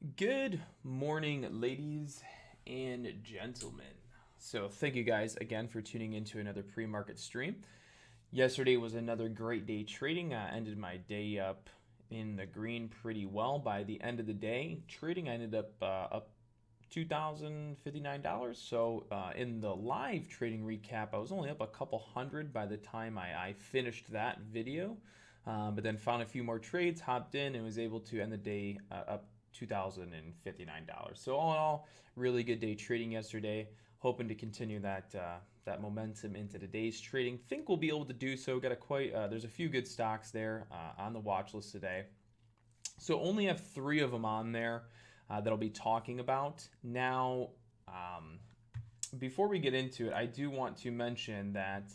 Good morning, ladies and gentlemen. So, thank you guys again for tuning into another pre market stream. Yesterday was another great day trading. I ended my day up in the green pretty well. By the end of the day, trading, I ended up $2,059. So, in the live trading recap, I was only up a couple hundred by the time I finished that video. But then found a few more trades, hopped in, and was able to end the day up $2,059. So all in all, really good day trading yesterday. Hoping to continue that momentum into today's trading. Think we'll be able to do so. Got a quite there's a few good stocks there on the watch list today. So only have three of them on there that I'll be talking about now. Before we get into it, I do want to mention that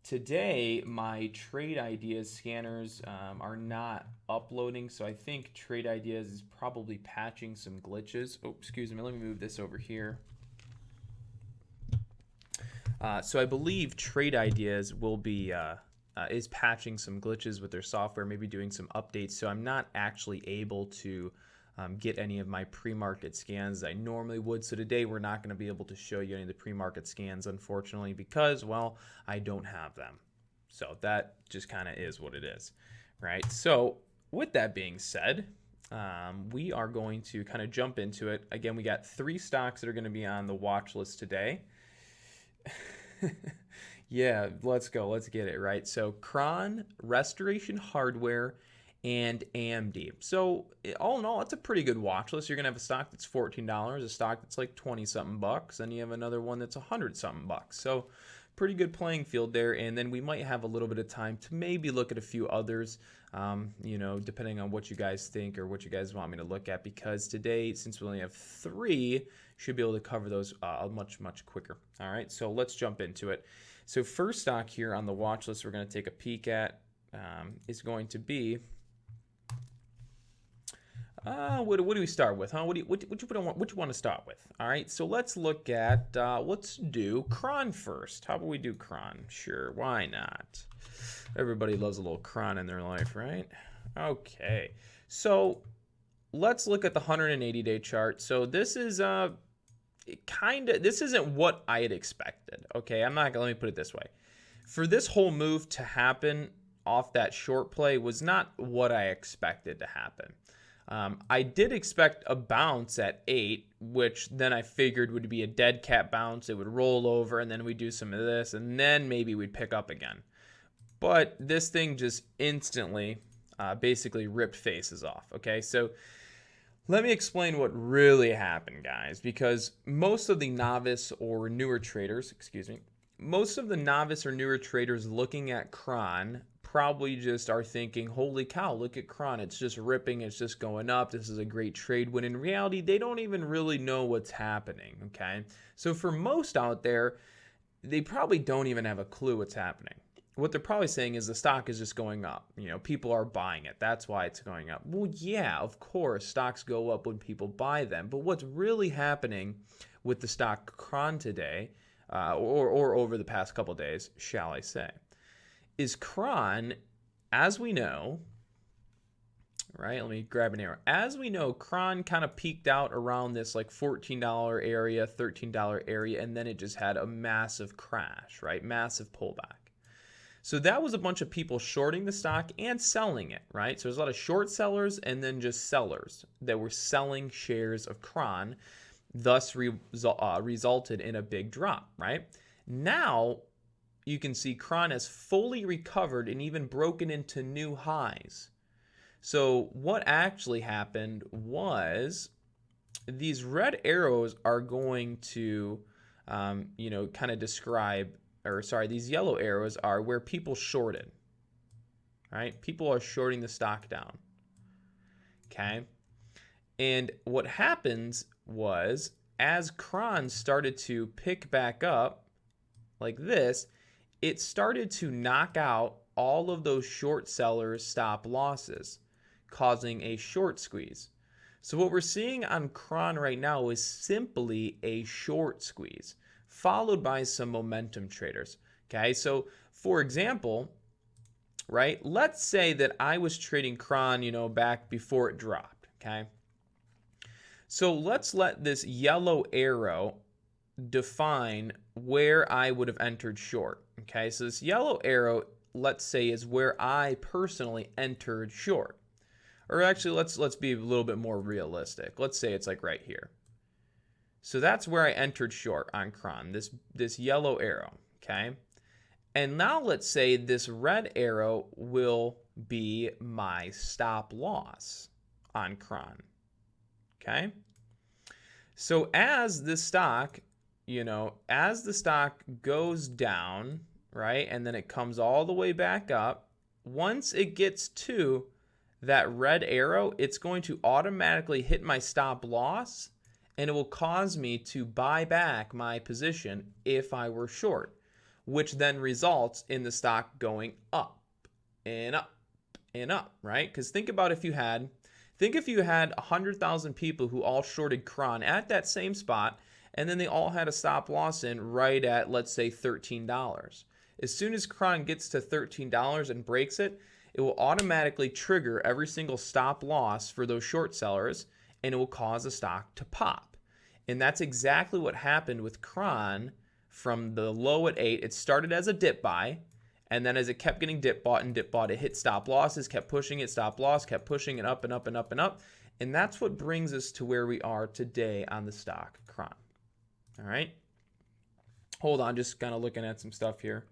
today, my trade ideas scanners are not uploading, so I think trade ideas is probably patching some glitches. Oh, excuse me, let me move this over here. So I believe trade ideas will be is patching some glitches with their software, maybe doing some updates. So I'm not actually able to get any of my pre-market scans as I normally would. So today we're not going to be able to show you any of the pre-market scans, unfortunately, because, well, I don't have them. So that just kind of is what it is, right? So with that being said, we are going to kind of jump into it. Again, we got three stocks that are going to be on the watch list today. Yeah, let's go. Let's get it, right? So CRON, Restoration Hardware, and AMD. So all in all, it's a pretty good watch list. You're gonna have a stock that's $14, a stock that's like 20 something bucks, and you have another one that's 100 something bucks. So pretty good playing field there. And then we might have a little bit of time to maybe look at a few others, depending on what you guys think or what you guys want me to look at. Because today, since we only have three, should be able to cover those much quicker. All right, so let's jump into it. So first stock here on the watch list we're going to take a peek at is going to be what do we start with, huh? What you want to start with? All right, so let's look at let's do CRON first. How about we do CRON? Sure, why not? Everybody loves a little CRON in their life, right? Okay, so let's look at the 180-day chart. So this is this isn't what I had expected. Okay, I'm not gonna, let me put it this way. For this whole move to happen off that short play was not what I expected to happen. I did expect a bounce at 8, which then I figured would be a dead cat bounce. It would roll over, and then we'd do some of this, and then maybe we'd pick up again. But this thing just instantly basically ripped faces off. Okay, so let me explain what really happened, guys, because most of the novice or newer traders, most of the novice or newer traders looking at CRON probably just are thinking, holy cow, look at CRON. It's just ripping. It's just going up. This is a great trade. When in reality, they don't even really know what's happening, okay? So for most out there, they probably don't even have a clue what's happening. What they're probably saying is the stock is just going up. You know, people are buying it. That's why it's going up. Well, yeah, of course, stocks go up when people buy them. But what's really happening with the stock CRON today, or over the past couple of days, shall I say, is CRON, as we know, right? Let me grab an arrow. As we know, CRON kind of peaked out around this like $14 area, $13 area, and then it just had a massive crash, right? Massive pullback. So that was a bunch of people shorting the stock and selling it, right? So there's a lot of short sellers and then just sellers that were selling shares of CRON, thus resulted in a big drop, right? Now, you can see CRON has fully recovered and even broken into new highs. So what actually happened was these red arrows are going to, kind of describe, or sorry, these yellow arrows are where people shorted, right? People are shorting the stock down, okay? And what happens was as CRON started to pick back up like this, it started to knock out all of those short sellers' stop losses, causing a short squeeze. So what we're seeing on CRON right now is simply a short squeeze, followed by some momentum traders. Okay, so for example, right, let's say that I was trading CRON, back before it dropped, okay? So let's let this yellow arrow define where I would have entered short. Okay, so this yellow arrow, let's say, is where I personally entered short. Or actually, let's be a little bit more realistic. Let's say it's like right here. So that's where I entered short on CRON, this yellow arrow, okay? And now let's say this red arrow will be my stop loss on CRON, okay? So as the stock, as the stock goes down, right, and then it comes all the way back up, once it gets to that red arrow, it's going to automatically hit my stop loss, and it will cause me to buy back my position if I were short, which then results in the stock going up and up and up, right? Because think if you had 100,000 people who all shorted CRON at that same spot, and then they all had a stop loss in right at, let's say, $13. As soon as CRON gets to $13 and breaks it, it will automatically trigger every single stop loss for those short sellers, and it will cause the stock to pop. And that's exactly what happened with CRON from the low at 8. It started as a dip buy, and then as it kept getting dip bought and dip bought, it hit stop losses, kept pushing it, stop loss, kept pushing it up and up and up and up. And that's what brings us to where we are today on the stock CRON. All right. Hold on, just kind of looking at some stuff here.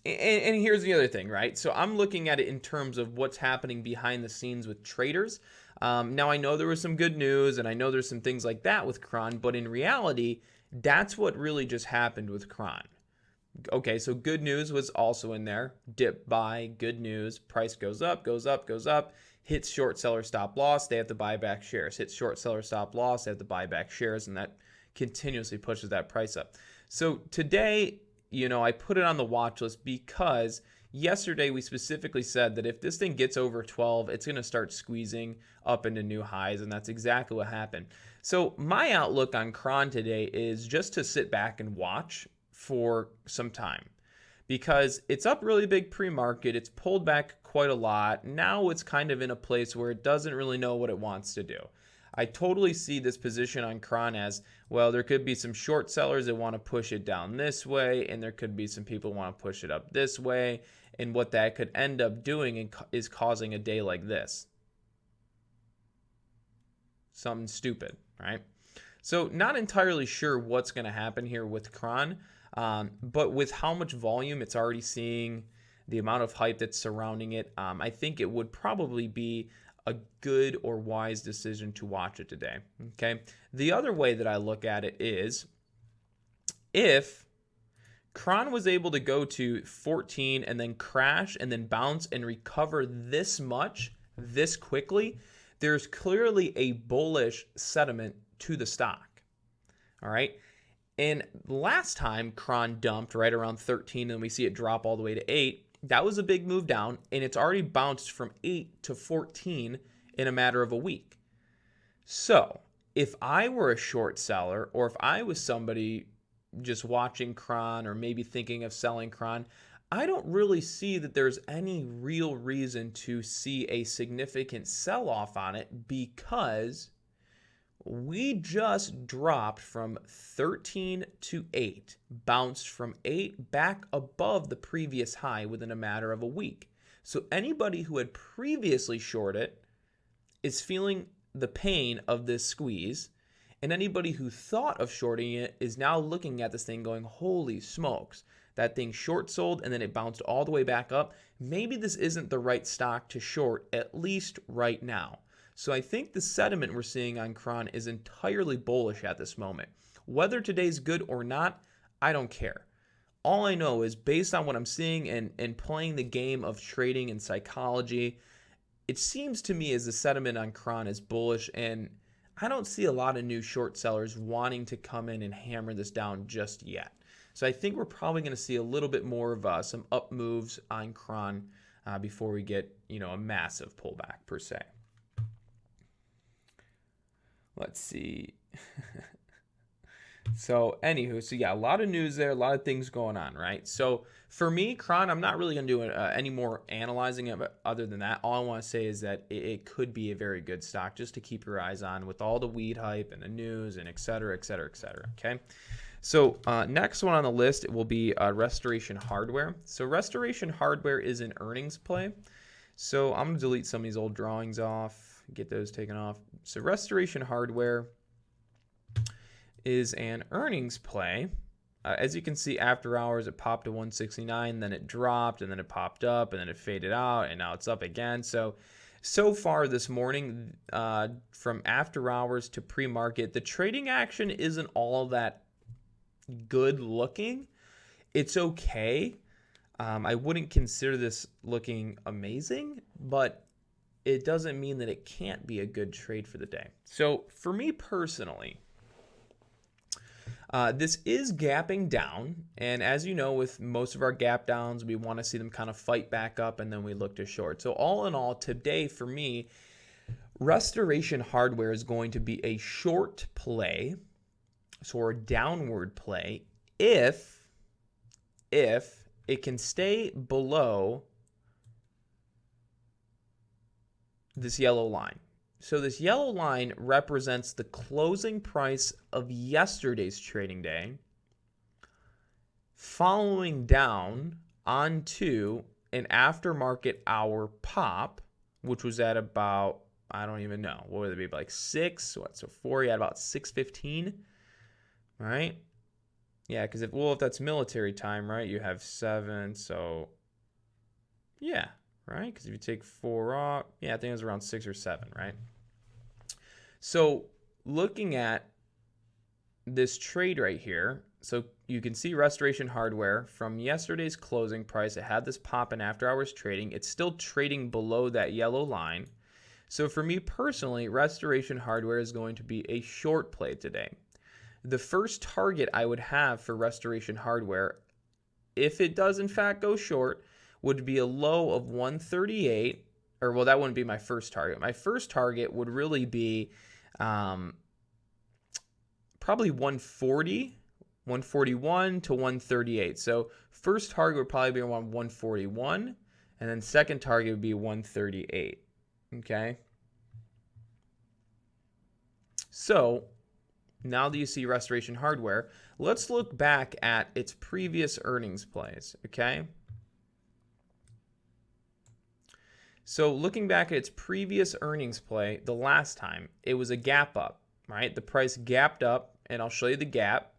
And here's the other thing, right? So I'm looking at it in terms of what's happening behind the scenes with traders. Now, I know there was some good news, and I know there's some things like that with CRON, but in reality, that's what really just happened with CRON. Okay, so good news was also in there. Dip buy, good news, price goes up, goes up, goes up, hits short seller stop loss, they have to buy back shares. Hits short seller stop loss, they have to buy back shares, and that continuously pushes that price up. So today, I put it on the watch list because yesterday we specifically said that if this thing gets over 12, it's going to start squeezing up into new highs, and that's exactly what happened. So my outlook on CRON today is just to sit back and watch for some time because it's up really big pre-market. It's pulled back quite a lot. Now it's kind of in a place where it doesn't really know what it wants to do. I totally see this position on CRON as, well, there could be some short sellers that want to push it down this way, and there could be some people who want to push it up this way, and what that could end up doing is causing a day like this. Something stupid, right? So not entirely sure what's going to happen here with CRON, but with how much volume it's already seeing, the amount of hype that's surrounding it, I think it would probably be a good or wise decision to watch it today. Okay. The other way that I look at it is if CRON was able to go to 14 and then crash and then bounce and recover this much, this quickly, there's clearly a bullish sentiment to the stock. All right. And last time CRON dumped right around 13 and we see it drop all the way to 8, that was a big move down, and it's already bounced from 8 to 14 in a matter of a week. So if I were a short seller, or if I was somebody just watching CRON or maybe thinking of selling CRON, I don't really see that there's any real reason to see a significant sell-off on it because we just dropped from 13 to 8, bounced from 8 back above the previous high within a matter of a week. So anybody who had previously shorted is feeling the pain of this squeeze, and anybody who thought of shorting it is now looking at this thing going, holy smokes, that thing short sold and then it bounced all the way back up. Maybe this isn't the right stock to short, at least right now. So I think the sentiment we're seeing on CRON is entirely bullish at this moment. Whether today's good or not, I don't care. All I know is based on what I'm seeing and playing the game of trading and psychology, it seems to me as the sentiment on CRON is bullish, and I don't see a lot of new short sellers wanting to come in and hammer this down just yet. So I think we're probably going to see a little bit more of some up moves on CRON before we get a massive pullback per se. Let's see. So anywho, so yeah, a lot of news there, a lot of things going on, right? So For me, CRON, I'm not really going to do any more analyzing of it other than that. All I want to say is that it could be a very good stock just to keep your eyes on with all the weed hype and the news and et cetera, et cetera, et cetera. Okay. So next one on the list, it will be Restoration Hardware. So Restoration Hardware is an earnings play. So I'm going to delete some of these old drawings off, get those taken off. So Restoration Hardware is an earnings play. As you can see, after hours, it popped to 169, then it dropped, and then it popped up, and then it faded out, and now it's up again. So far this morning, from after hours to pre-market, the trading action isn't all that good looking. It's okay. I wouldn't consider this looking amazing, but it doesn't mean that it can't be a good trade for the day. So for me personally, this is gapping down, and as you know, with most of our gap downs, we want to see them kind of fight back up, and then we look to short. So all in all, today for me, Restoration Hardware is going to be a short play, so a downward play, if it can stay below this yellow line. So this yellow line represents the closing price of yesterday's trading day, following down onto an aftermarket hour pop, which was at about, I don't even know, what would it be, like 6? What? So 4, you had about 6:15, right? Yeah, because if that's military time, right, you have 7, so yeah, right? Because if you take 4 off, yeah, I think it was around 6 or 7, right? So looking at this trade right here, so you can see Restoration Hardware from yesterday's closing price. It had this pop in after hours trading. It's still trading below that yellow line. So for me personally, Restoration Hardware is going to be a short play today. The first target I would have for Restoration Hardware, if it does in fact go short, would be a low of 138, or well, that wouldn't be my first target. My first target would really be probably 140, 141 to 138. So first target would probably be around 141, and then second target would be 138. Okay. So now that you see Restoration Hardware, let's look back at its previous earnings plays. Okay. So looking back at its previous earnings play, the last time, it was a gap up, right? The price gapped up, and I'll show you the gap.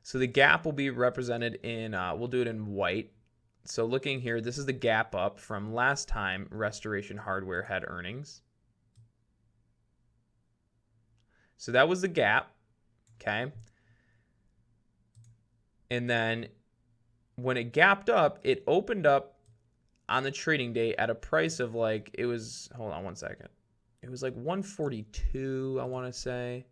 So the gap will be represented in, we'll do it in white. So looking here, this is the gap up from last time Restoration Hardware had earnings. So that was the gap, okay? And then when it gapped up, it opened up on the trading day at a price of like, it was, hold on one second. It was like 142, I want to say.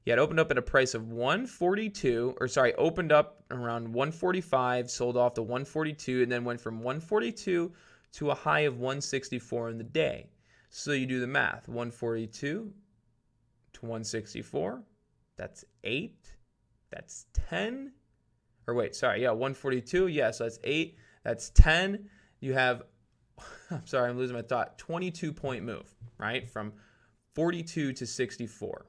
Yeah, it opened up at a price of 142, or sorry, opened up around 145, sold off to 142, and then went from 142 to a high of 164 in the day. So you do the math, 142 to 164, that's 8, that's 10, or wait, sorry, yeah, 142, yeah, so that's 8, that's 10. You have, I'm sorry, I'm losing my thought, 22-point move, right? From 42 to 64.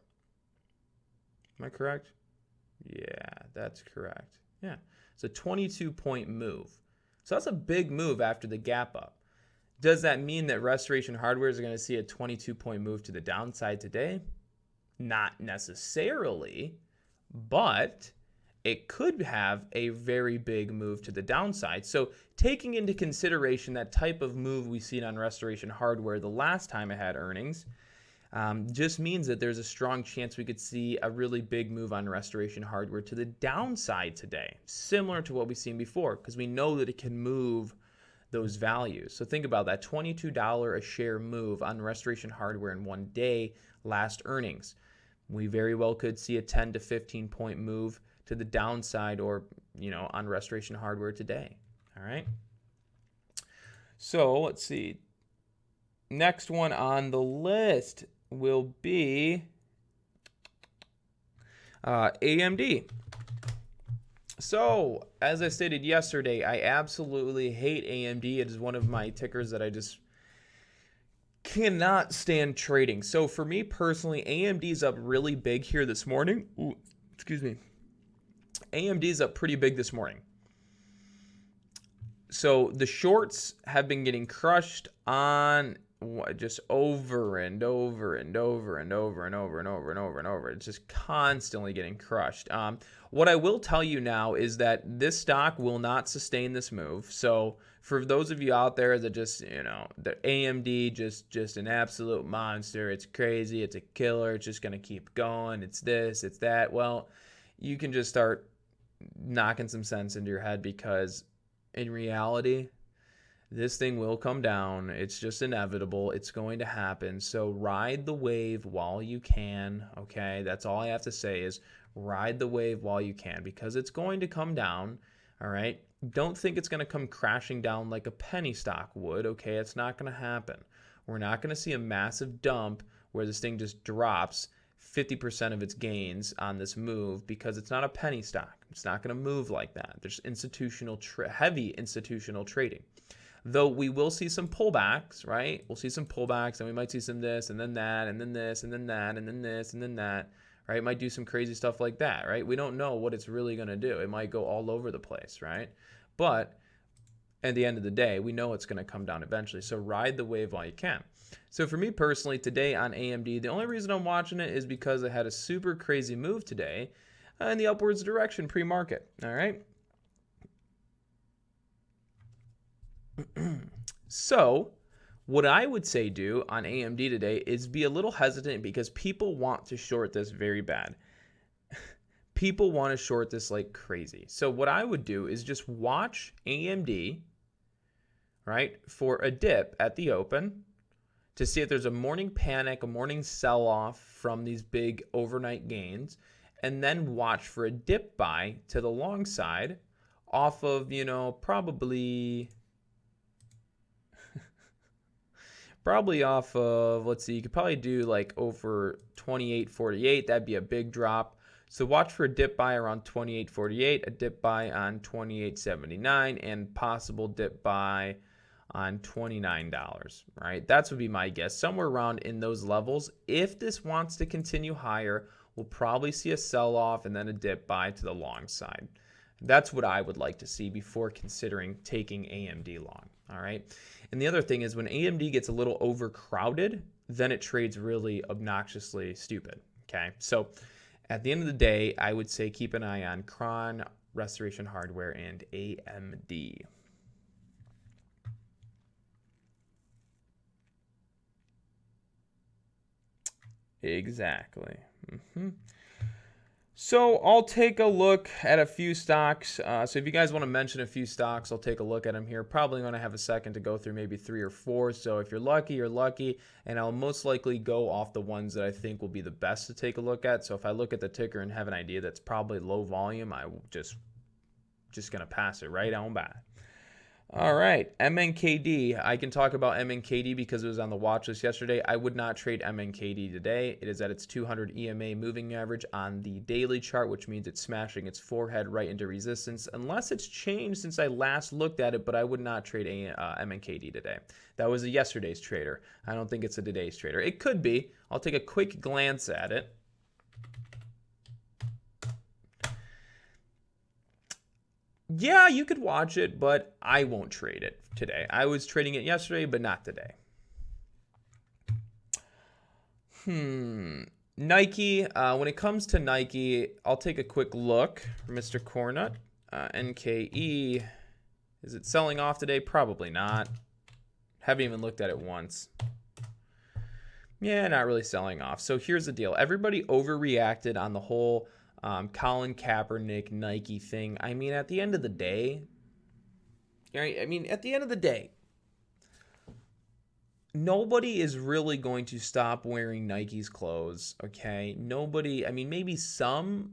Am I correct? Yeah, that's correct. Yeah, it's a 22-point move. So that's a big move after the gap up. Does that mean that Restoration Hardware is going to see a 22-point move to the downside today? Not necessarily, but it could have a very big move to the downside. So taking into consideration that type of move we seen on Restoration Hardware the last time it had earnings, just means that there's a strong chance we could see a really big move on Restoration Hardware to the downside today, similar to what we've seen before, because we know that it can move those values. So think about that $22 a share move on Restoration Hardware in one day, last earnings. We very well could see a 10 to 15-point move to the downside, or, you know, on Restoration Hardware today. All right. So let's see. Next one on the list will be AMD. So, as I stated yesterday, I absolutely hate AMD. It is one of my tickers that I just cannot stand trading. So, for me personally, AMD's up really big here this morning. Ooh, excuse me. AMD's up pretty big this morning. So, the shorts have been getting crushed on just over and over and over and over and over and over and over and over. It's just constantly getting crushed. What I will tell you now is that this stock will not sustain this move. So for those of you out there that just, the AMD just an absolute monster. It's crazy. It's a killer. It's just going to keep going. It's this, it's that. Well, you can just start knocking some sense into your head, because in reality, this thing will come down. It's just inevitable. It's going to happen. So ride the wave while you can, okay? That's all I have to say is ride the wave while you can, because it's going to come down, all right? Don't think it's going to come crashing down like a penny stock would, okay? It's not going to happen. We're not going to see a massive dump where this thing just drops 50% of its gains on this move, because it's not a penny stock. It's not going to move like that. There's heavy institutional trading. Though we will see some pullbacks, right? We'll see some pullbacks, and we might see some this, and then that, and then this, and then that, and then this, and then that, right? It might do some crazy stuff like that, right? We don't know what it's really going to do. It might go all over the place, right? But at the end of the day, we know it's going to come down eventually. So ride the wave while you can. So for me personally, today on AMD, the only reason I'm watching it is because it had a super crazy move today in the upwards direction pre-market, all right? So what I would say do on AMD today is be a little hesitant, because people want to short this very bad. People want to short this like crazy. So what I would do is just watch AMD, right, for a dip at the open to see if there's a morning panic, a morning sell-off from these big overnight gains, and then watch for a dip buy to the long side off of, probably off of, let's see, you could probably do like over 28.48. That'd be a big drop. So watch for a dip buy around 28.48, a dip buy on 28.79, and possible dip buy on $29, right? That's would be my guess, somewhere around in those levels. If this wants to continue higher, we'll probably see a sell-off and then a dip buy to the long side. That's what I would like to see before considering taking AMD long, all right? And the other thing is, when AMD gets a little overcrowded, then it trades really obnoxiously stupid, okay? So at the end of the day, I would say keep an eye on CRON, Restoration Hardware, and AMD. Exactly. So I'll take a look at a few stocks. So if you guys want to mention a few stocks, I'll take a look at them here. Probably going to have a second to go through maybe 3 or 4. So if you're lucky, you're lucky. And I'll most likely go off the ones that I think will be the best to take a look at. So if I look at the ticker and have an idea that's probably low volume, I will just going to pass it right on by. All right, MNKD. I can talk about MNKD because it was on the watch list yesterday. I would not trade MNKD today. It is at its 200 EMA moving average on the daily chart, which means it's smashing its forehead right into resistance, unless it's changed since I last looked at it, but I would not trade MNKD today. That was a yesterday's trader. I don't think it's a today's trader. It could be. I'll take a quick glance at it. Yeah, you could watch it, but I won't trade it today. I was trading it yesterday, but not today. Nike. When it comes to Nike, I'll take a quick look. Mr. Cornut. NKE. Is it selling off today? Probably not. Haven't even looked at it once. Yeah, not really selling off. So here's the deal. Everybody overreacted on the whole Colin Kaepernick Nike thing. I mean, at the end of the day, nobody is really going to stop wearing Nike's clothes, okay? Nobody, I mean, maybe some,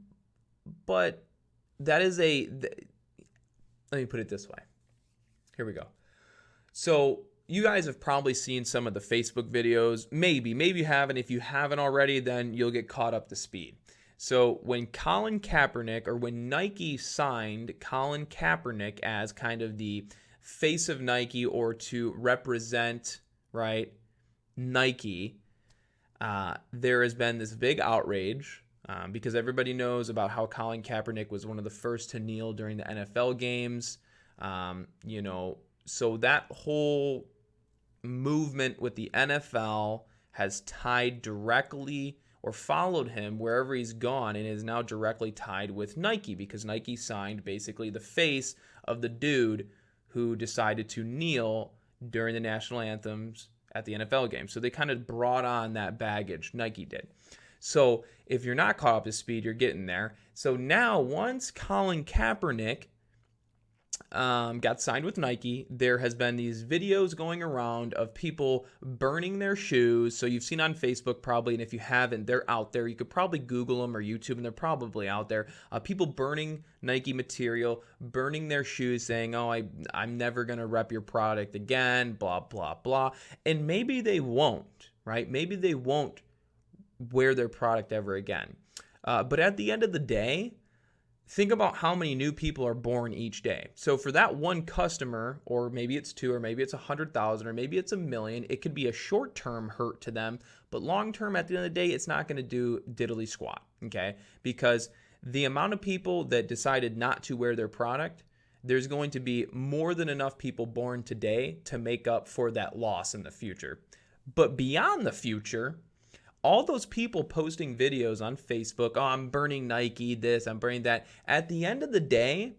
but that is let me put it this way. Here we go. So you guys have probably seen some of the Facebook videos. Maybe you haven't. If you haven't already, then you'll get caught up to speed. So when Colin Kaepernick, or when Nike signed Colin Kaepernick as kind of the face of Nike, or to represent, right, Nike, there has been this big outrage because everybody knows about how Colin Kaepernick was one of the first to kneel during the NFL games. So that whole movement with the NFL has tied directly, or followed him wherever he's gone, and is now directly tied with Nike, because Nike signed basically the face of the dude who decided to kneel during the national anthems at the NFL game. So they kind of brought on that baggage, Nike did. So if you're not caught up to speed, you're getting there. So now, once Colin Kaepernick got signed with Nike, there has been these videos going around of people burning their shoes. So you've seen on Facebook probably, and if you haven't, they're out there. You could probably Google them or YouTube, and they're probably out there. People burning Nike material, burning their shoes, saying, "Oh, I'm never gonna rep your product again," blah blah blah. And maybe they won't, right? Maybe they won't wear their product ever again. But at the end of the day, think about how many new people are born each day. So for that one customer, or maybe it's two, or maybe it's 100,000, or maybe it's 1,000,000, it could be a short-term hurt to them, but long-term, at the end of the day, it's not going to do diddly squat, okay? Because the amount of people that decided not to wear their product, there's going to be more than enough people born today to make up for that loss in the future. But beyond the future, all those people posting videos on Facebook, "Oh, I'm burning Nike this, I'm burning that." At the end of the day,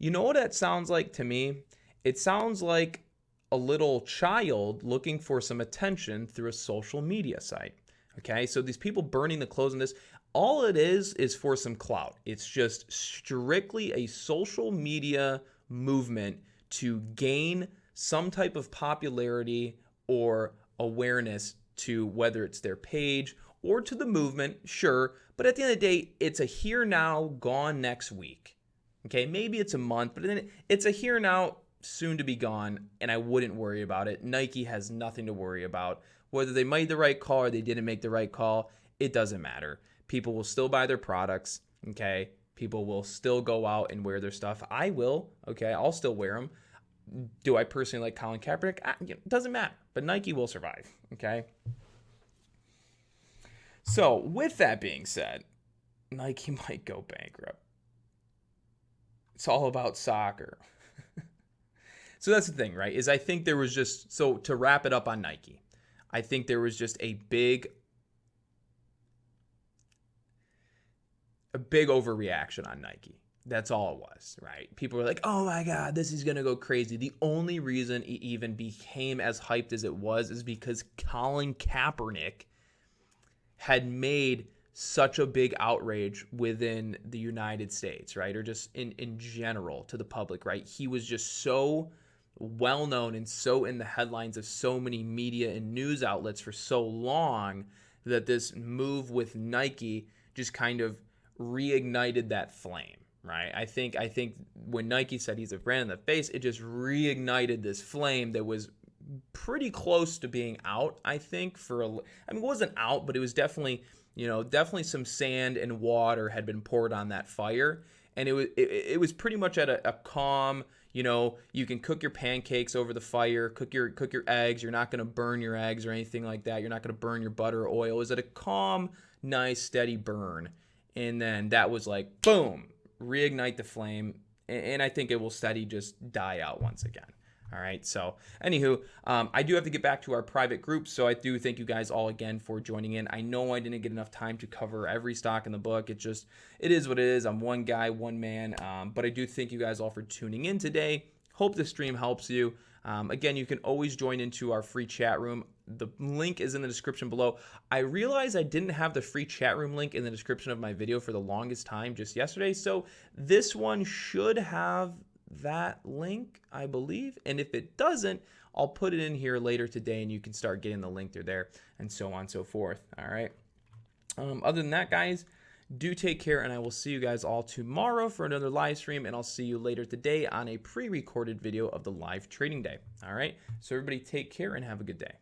you know what that sounds like to me? It sounds like a little child looking for some attention through a social media site. Okay, so these people burning the clothes in this, all it is for some clout. It's just strictly a social media movement to gain some type of popularity or awareness to, whether it's their page or to the movement, sure. But at the end of the day, it's a here now, gone next week. Okay, maybe it's a month, but then it's a here now, soon to be gone, and I wouldn't worry about it. Nike has nothing to worry about. Whether they made the right call or they didn't make the right call, it doesn't matter. People will still buy their products, okay? People will still go out and wear their stuff. I will, okay? I'll still wear them. Do I personally like Colin Kaepernick? It doesn't matter, but Nike will survive, okay? So, with that being said, Nike might go bankrupt. It's all about soccer. So that's the thing, right? Is I think there was just, so to wrap it up on Nike, I think there was just a big overreaction on Nike. That's all it was, right? People were like, "Oh my God, this is going to go crazy." The only reason it even became as hyped as it was is because Colin Kaepernick had made such a big outrage within the United States, right? Or just in general to the public, right? He was just so well known and so in the headlines of so many media and news outlets for so long that this move with Nike just kind of reignited that flame. Right. I think when Nike said he's a brand in the face, it just reignited this flame that was pretty close to being out. I think it wasn't out, but it was definitely some sand and water had been poured on that fire, and it was pretty much at a calm. You can cook your pancakes over the fire, cook your eggs. You're not going to burn your eggs or anything like that. You're not going to burn your butter or oil. It was at a calm, nice, steady burn, and then that was like boom. Reignite the flame, and I think it will steady just die out once again. All right, so anywho, I do have to get back to our private group, so I do thank you guys all again for joining in. I know I didn't get enough time to cover every stock in the book. It is what it is. I'm one guy, one man, but I do thank you guys all for tuning in today. Hope the stream helps you. Again, you can always join into our free chat room. The link is in the description below. I realized I didn't have the free chat room link in the description of my video for the longest time just yesterday. So this one should have that link, I believe. And if it doesn't, I'll put it in here later today and you can start getting the link through there and so on and so forth. All right. Other than that, guys, do take care, and I will see you guys all tomorrow for another live stream, and I'll see you later today on a pre-recorded video of the live trading day. All right. So everybody take care and have a good day.